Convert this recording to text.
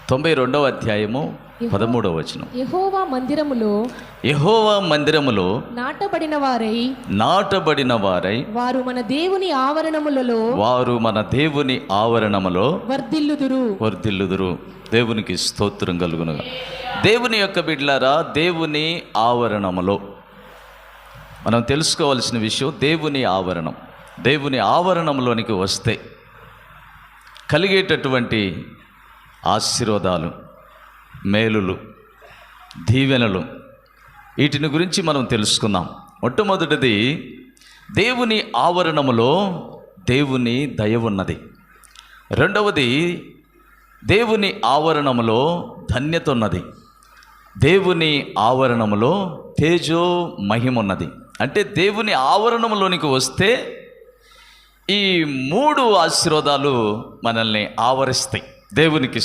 92వ అధ్యాయము 13వ వచనం. యెహోవా మందిరములో నాటబడిన వారై వారు మన దేవుని ఆవరణములో వర్ధిల్లుదురు. దేవునికి స్తోత్రం కలుగునుగా. దేవుని యొక్క బిడ్డలారా, దేవుని ఆవరణములో మనం తెలుసుకోవాల్సిన విషయం దేవుని ఆవరణంలోనికి వస్తే కలిగేటటువంటి ఆశీర్వాదాలు, మేలులు, దీవెనలు, వీటిని గురించి మనం తెలుసుకుందాం. మొట్టమొదటిది, దేవుని ఆవరణములో దేవుని దయ ఉన్నది. రెండవది, దేవుని ఆవరణములో ధన్యత ఉన్నది. దేవుని ఆవరణములో తేజో మహిమ ఉన్నది. అంటే దేవుని ఆవరణంలోనికి వస్తే ఈ 3 ఆశీర్వాదాలు మనల్ని ఆవరిస్తాయి. దేవునికి